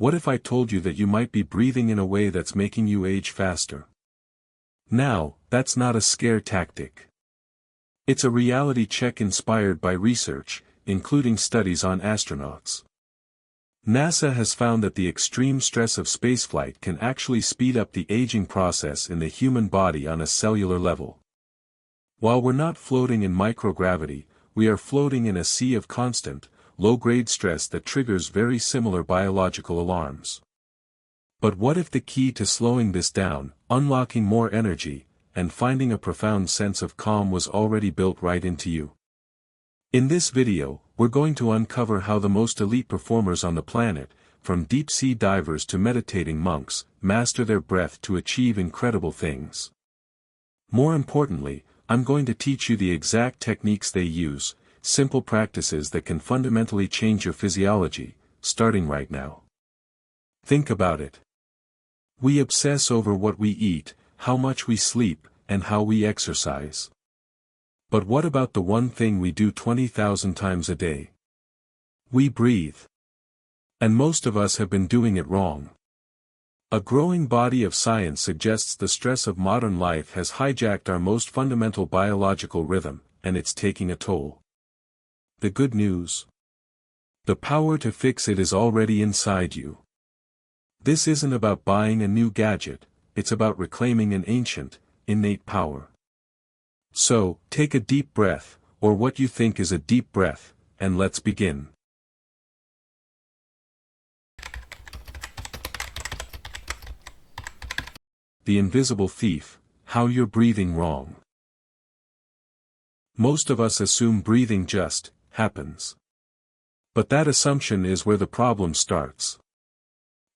What if I told you that you might be breathing in a way that's making you age faster? Now, that's not a scare tactic. It's a reality check inspired by research, including studies on astronauts. NASA has found that the extreme stress of spaceflight can actually speed up the aging process in the human body on a cellular level. While we're not floating in microgravity, we are floating in a sea of constant, low-grade stress that triggers very similar biological alarms. But what if the key to slowing this down, unlocking more energy, and finding a profound sense of calm was already built right into you? In this video, we're going to uncover how the most elite performers on the planet, from deep-sea divers to meditating monks, master their breath to achieve incredible things. More importantly, I'm going to teach you the exact techniques they use, simple practices that can fundamentally change your physiology, starting right now. Think about it. We obsess over what we eat, how much we sleep, and how we exercise. But what about the one thing we do 20,000 times a day? We breathe. And most of us have been doing it wrong. A growing body of science suggests the stress of modern life has hijacked our most fundamental biological rhythm, and it's taking a toll. The good news? The power to fix it is already inside you. This isn't about buying a new gadget, it's about reclaiming an ancient, innate power. So, take a deep breath, or what you think is a deep breath, and let's begin. The invisible thief, how you're breathing wrong. Most of us assume breathing just happens. But that assumption is where the problem starts.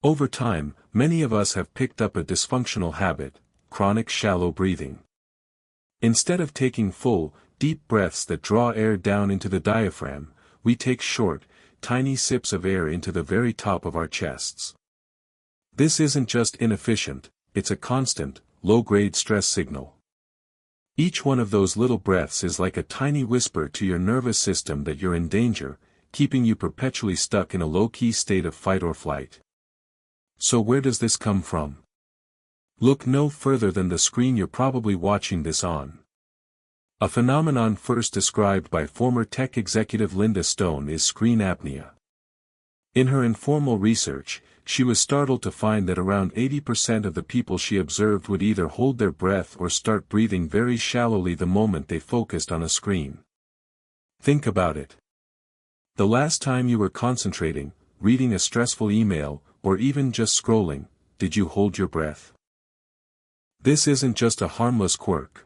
Over time, many of us have picked up a dysfunctional habit, chronic shallow breathing. Instead of taking full, deep breaths that draw air down into the diaphragm, we take short, tiny sips of air into the very top of our chests. This isn't just inefficient, it's a constant, low-grade stress signal. Each one of those little breaths is like a tiny whisper to your nervous system that you're in danger, keeping you perpetually stuck in a low-key state of fight or flight. So where does this come from? Look no further than the screen you're probably watching this on. A phenomenon first described by former tech executive Linda Stone is screen apnea. In her informal research, she was startled to find that around 80% of the people she observed would either hold their breath or start breathing very shallowly the moment they focused on a screen. Think about it. The last time you were concentrating, reading a stressful email, or even just scrolling, did you hold your breath? This isn't just a harmless quirk.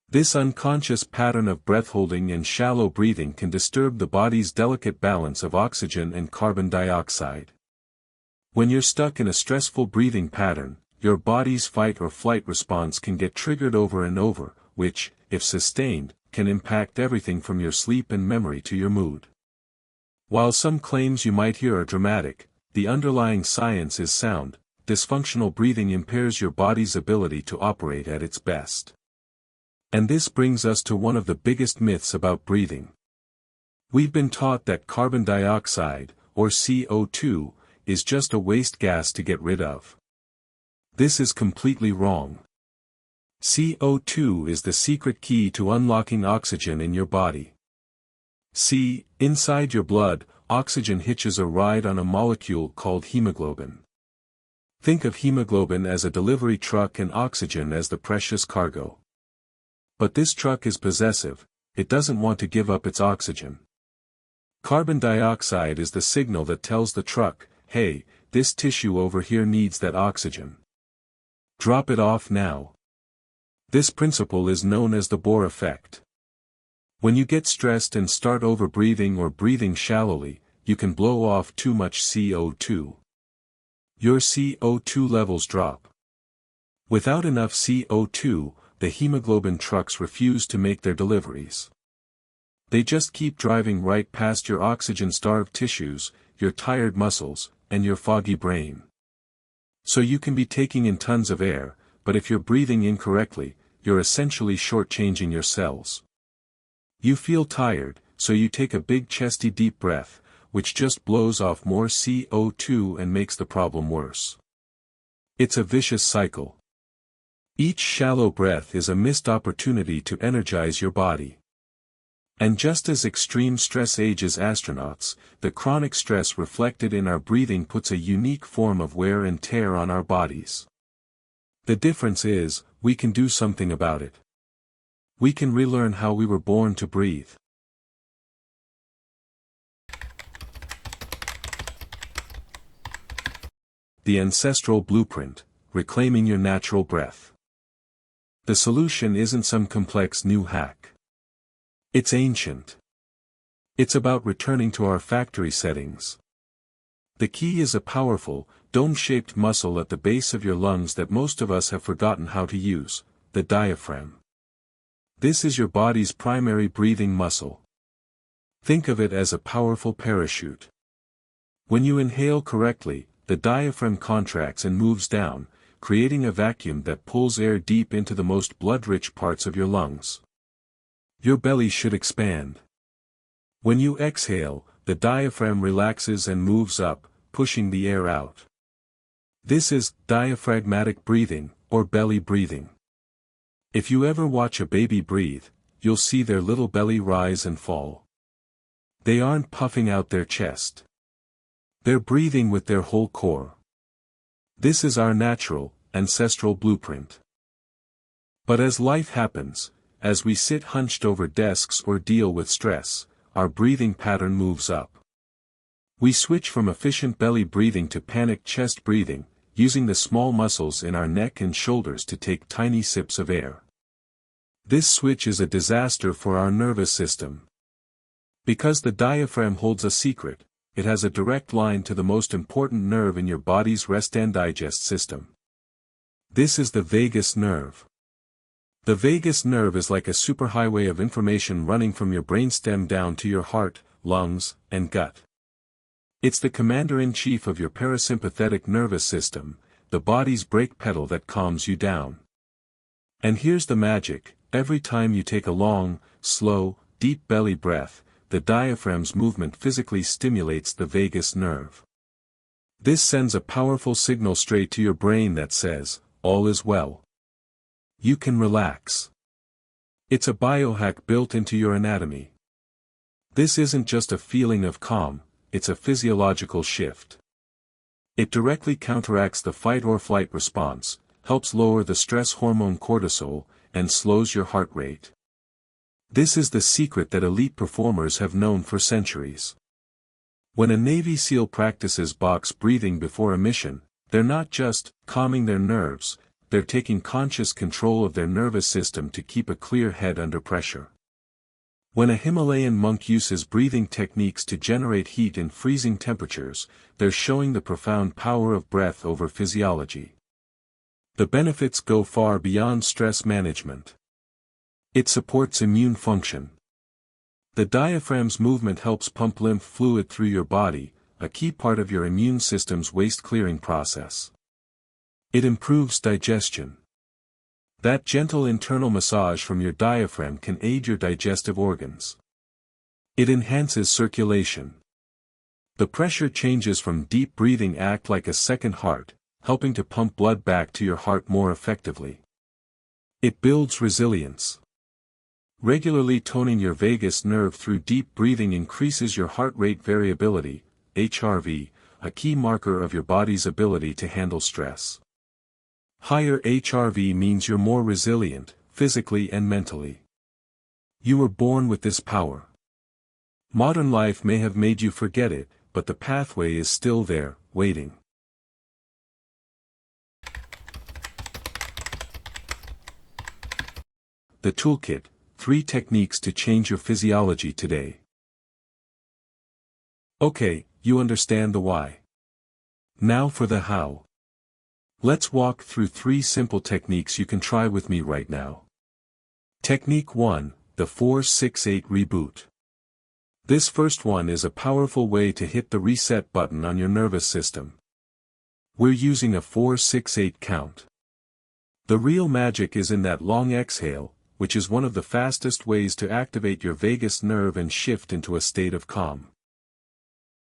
This unconscious pattern of breath-holding and shallow breathing can disturb the body's delicate balance of oxygen and carbon dioxide. When you're stuck in a stressful breathing pattern, your body's fight or flight response can get triggered over and over, which, if sustained, can impact everything from your sleep and memory to your mood. While some claims you might hear are dramatic, the underlying science is sound. Dysfunctional breathing impairs your body's ability to operate at its best. And this brings us to one of the biggest myths about breathing. We've been taught that carbon dioxide, or CO2, is just a waste gas to get rid of. This is completely wrong. CO2 is the secret key to unlocking oxygen in your body. See, inside your blood, oxygen hitches a ride on a molecule called hemoglobin. Think of hemoglobin as a delivery truck and oxygen as the precious cargo. But this truck is possessive, it doesn't want to give up its oxygen. Carbon dioxide is the signal that tells the truck, hey, this tissue over here needs that oxygen. Drop it off now. This principle is known as the Bohr effect. When you get stressed and start overbreathing or breathing shallowly, you can blow off too much CO2. Your CO2 levels drop. Without enough CO2, the hemoglobin trucks refuse to make their deliveries. They just keep driving right past your oxygen-starved tissues, your tired muscles, and your foggy brain. So you can be taking in tons of air, but if you're breathing incorrectly, you're essentially shortchanging your cells. You feel tired, so you take a big chesty deep breath, which just blows off more CO2 and makes the problem worse. It's a vicious cycle. Each shallow breath is a missed opportunity to energize your body. And just as extreme stress ages astronauts, the chronic stress reflected in our breathing puts a unique form of wear and tear on our bodies. The difference is, we can do something about it. We can relearn how we were born to breathe. The ancestral blueprint, reclaiming your natural breath. The solution isn't some complex new hack. It's ancient. It's about returning to our factory settings. The key is a powerful, dome-shaped muscle at the base of your lungs that most of us have forgotten how to use, the diaphragm. This is your body's primary breathing muscle. Think of it as a powerful parachute. When you inhale correctly, the diaphragm contracts and moves down, creating a vacuum that pulls air deep into the most blood-rich parts of your lungs. Your belly should expand. When you exhale, the diaphragm relaxes and moves up, pushing the air out. This is diaphragmatic breathing, or belly breathing. If you ever watch a baby breathe, you'll see their little belly rise and fall. They aren't puffing out their chest. They're breathing with their whole core. This is our natural, ancestral blueprint. But as life happens, as we sit hunched over desks or deal with stress, our breathing pattern moves up. We switch from efficient belly breathing to panicked chest breathing, using the small muscles in our neck and shoulders to take tiny sips of air. This switch is a disaster for our nervous system. Because the diaphragm holds a secret, it has a direct line to the most important nerve in your body's rest and digest system. This is the vagus nerve. The vagus nerve is like a superhighway of information running from your brainstem down to your heart, lungs, and gut. It's the commander-in-chief of your parasympathetic nervous system, the body's brake pedal that calms you down. And here's the magic: every time you take a long, slow, deep belly breath, the diaphragm's movement physically stimulates the vagus nerve. This sends a powerful signal straight to your brain that says, all is well. You can relax. It's a biohack built into your anatomy. This isn't just a feeling of calm, it's a physiological shift. It directly counteracts the fight-or-flight response, helps lower the stress hormone cortisol, and slows your heart rate. This is the secret that elite performers have known for centuries. When a Navy SEAL practices box breathing before a mission, they're not just calming their nerves, they're taking conscious control of their nervous system to keep a clear head under pressure. When a Himalayan monk uses breathing techniques to generate heat in freezing temperatures, they're showing the profound power of breath over physiology. The benefits go far beyond stress management. It supports immune function. The diaphragm's movement helps pump lymph fluid through your body, a key part of your immune system's waste-clearing process. It improves digestion. That gentle internal massage from your diaphragm can aid your digestive organs. It enhances circulation. The pressure changes from deep breathing act like a second heart, helping to pump blood back to your heart more effectively. It builds resilience. Regularly toning your vagus nerve through deep breathing increases your heart rate variability, HRV, a key marker of your body's ability to handle stress. Higher HRV means you're more resilient, physically and mentally. You were born with this power. Modern life may have made you forget it, but the pathway is still there, waiting. The Toolkit: 3 techniques to change your physiology today. Okay, you understand the why. Now for the how. Let's walk through 3 simple techniques you can try with me right now. Technique 1, the 4-6-8 reboot. This first one is a powerful way to hit the reset button on your nervous system. We're using a 4-6-8 count. The real magic is in that long exhale, which is one of the fastest ways to activate your vagus nerve and shift into a state of calm.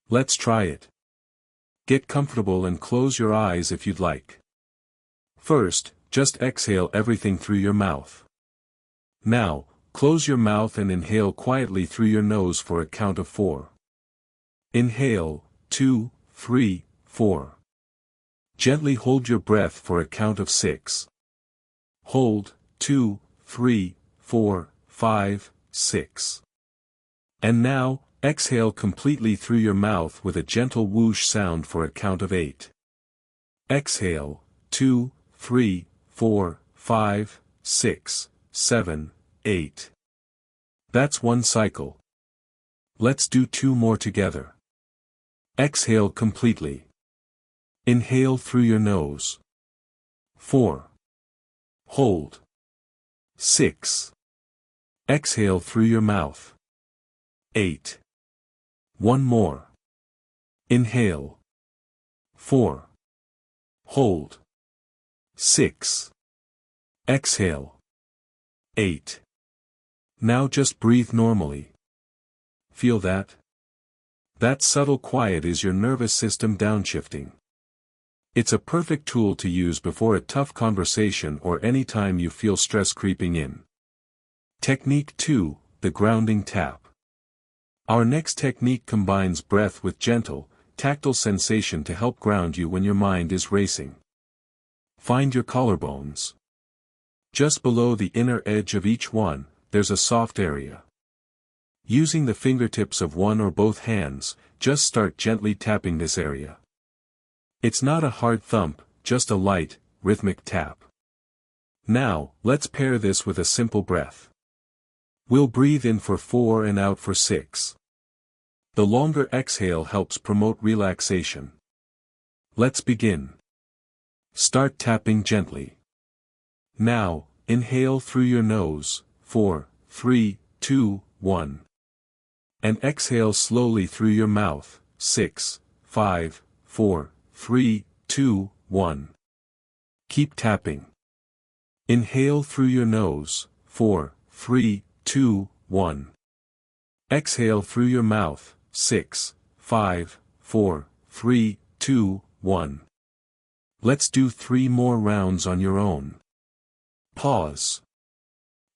Let's try it. Get comfortable and close your eyes if you'd like. First, just exhale everything through your mouth. Now, close your mouth and inhale quietly through your nose for a count of 4. Inhale, 2, 3, 4. Gently hold your breath for a count of 6. Hold, 2, 3, 4, 5, 6. And now, exhale completely through your mouth with a gentle whoosh sound for a count of 8. Exhale, 2, 3, 4, 5, 6, 7, 8. That's one cycle. Let's do 2 more together. Exhale completely. Inhale through your nose. 4. Hold. 6. Exhale through your mouth. 8. One more. Inhale. 4. Hold. 6. Exhale. 8. Now just breathe normally. Feel that? That subtle quiet is your nervous system downshifting. It's a perfect tool to use before a tough conversation or any time you feel stress creeping in. Technique 2, the grounding tap. Our next technique combines breath with gentle, tactile sensation to help ground you when your mind is racing. Find your collarbones. Just below the inner edge of each one, there's a soft area. Using the fingertips of one or both hands, just start gently tapping this area. It's not a hard thump, just a light, rhythmic tap. Now, let's pair this with a simple breath. We'll breathe in for 4 and out for 6. The longer exhale helps promote relaxation. Let's begin. Start tapping gently. Now, inhale through your nose, 4, 3, 2, 1. And exhale slowly through your mouth, 6, 5, 4, 3, 2, 1. Keep tapping. Inhale through your nose, 4, 3, 2, 1. Exhale through your mouth, 6, 5, 4, 3, 2, 1. Let's do 3 more rounds on your own. Pause.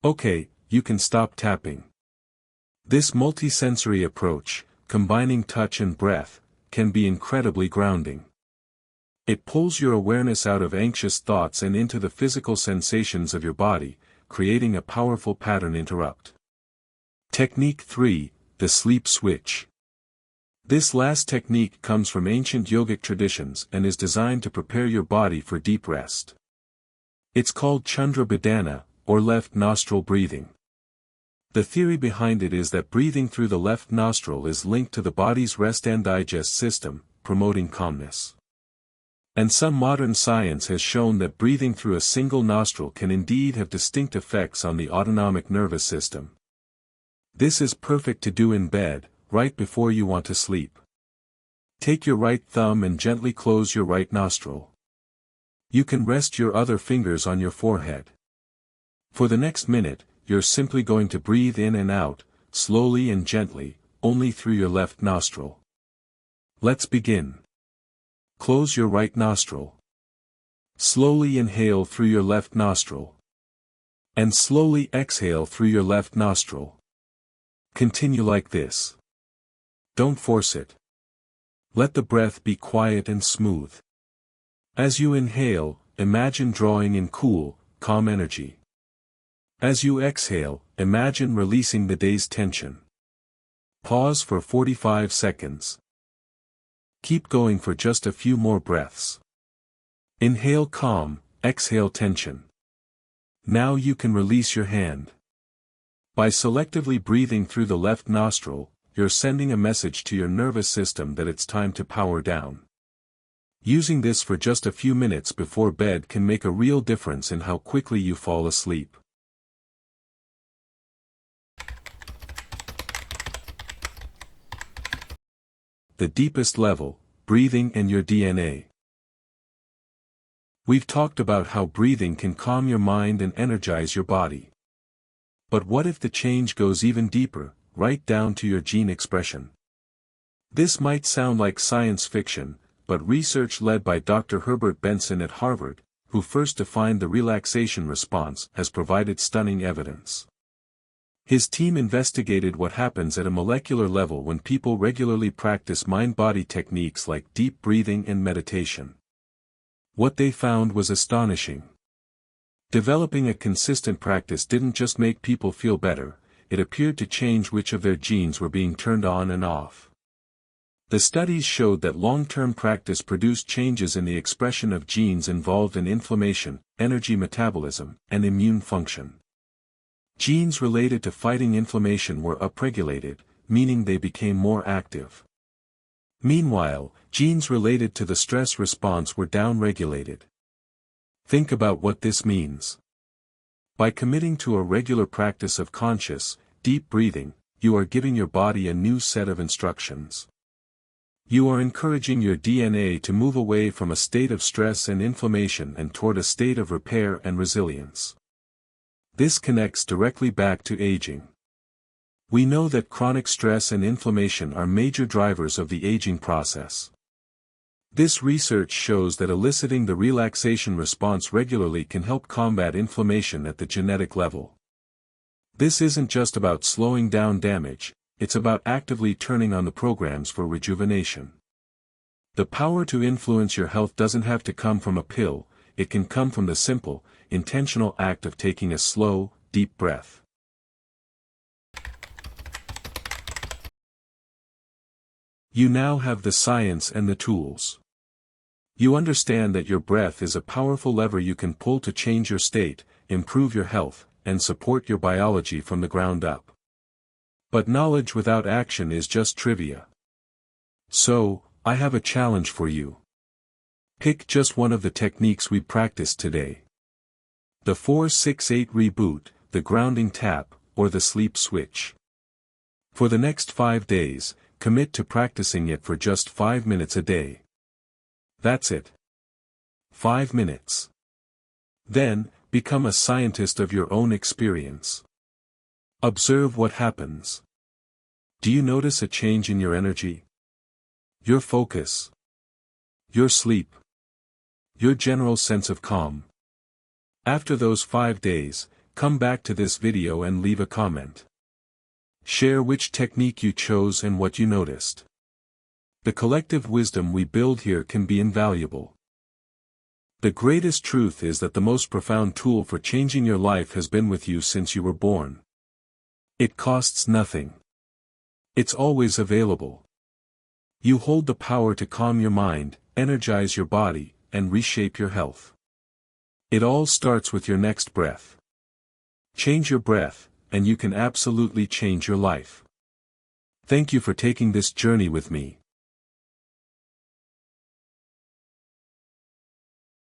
Okay, you can stop tapping. This multisensory approach, combining touch and breath, can be incredibly grounding. It pulls your awareness out of anxious thoughts and into the physical sensations of your body, creating a powerful pattern interrupt. Technique 3, the sleep switch. This last technique comes from ancient yogic traditions and is designed to prepare your body for deep rest. It's called Chandra Bidana, or left nostril breathing. The theory behind it is that breathing through the left nostril is linked to the body's rest and digest system, promoting calmness. And some modern science has shown that breathing through a single nostril can indeed have distinct effects on the autonomic nervous system. This is perfect to do in bed, right before you want to sleep. Take your right thumb and gently close your right nostril. You can rest your other fingers on your forehead. For the next minute, you're simply going to breathe in and out, slowly and gently, only through your left nostril. Let's begin. Close your right nostril. Slowly inhale through your left nostril. And slowly exhale through your left nostril. Continue like this. Don't force it. Let the breath be quiet and smooth. As you inhale, imagine drawing in cool, calm energy. As you exhale, imagine releasing the day's tension. Pause for 45 seconds. Keep going for just a few more breaths. Inhale calm, exhale tension. Now you can release your hand. By selectively breathing through the left nostril, you're sending a message to your nervous system that it's time to power down. Using this for just a few minutes before bed can make a real difference in how quickly you fall asleep. The deepest level, breathing and your DNA. We've talked about how breathing can calm your mind and energize your body. But what if the change goes even deeper, right down to your gene expression? This might sound like science fiction, but research led by Dr. Herbert Benson at Harvard, who first defined the relaxation response, has provided stunning evidence. His team investigated what happens at a molecular level when people regularly practice mind-body techniques like deep breathing and meditation. What they found was astonishing. Developing a consistent practice didn't just make people feel better, it appeared to change which of their genes were being turned on and off. The studies showed that long-term practice produced changes in the expression of genes involved in inflammation, energy metabolism, and immune function. Genes related to fighting inflammation were upregulated, meaning they became more active. Meanwhile, genes related to the stress response were downregulated. Think about what this means. By committing to a regular practice of conscious, deep breathing, you are giving your body a new set of instructions. You are encouraging your DNA to move away from a state of stress and inflammation and toward a state of repair and resilience. This connects directly back to aging. We know that chronic stress and inflammation are major drivers of the aging process. This research shows that eliciting the relaxation response regularly can help combat inflammation at the genetic level. This isn't just about slowing down damage, it's about actively turning on the programs for rejuvenation. The power to influence your health doesn't have to come from a pill, it can come from the simple, intentional act of taking a slow, deep breath. You now have the science and the tools. You understand that your breath is a powerful lever you can pull to change your state, improve your health, and support your biology from the ground up. But knowledge without action is just trivia. So, I have a challenge for you. Pick just one of the techniques we practiced today. The 4-6-8 reboot, the grounding tap, or the sleep switch. For the next 5 days, commit to practicing it for just 5 minutes a day. That's it. 5 minutes. Then, become a scientist of your own experience. Observe what happens. Do you notice a change in your energy? Your focus? Your sleep? Your general sense of calm? After those 5 days, come back to this video and leave a comment. Share which technique you chose and what you noticed. The collective wisdom we build here can be invaluable. The greatest truth is that the most profound tool for changing your life has been with you since you were born. It costs nothing. It's always available. You hold the power to calm your mind, energize your body, and reshape your health. It all starts with your next breath. Change your breath, and you can absolutely change your life. Thank you for taking this journey with me.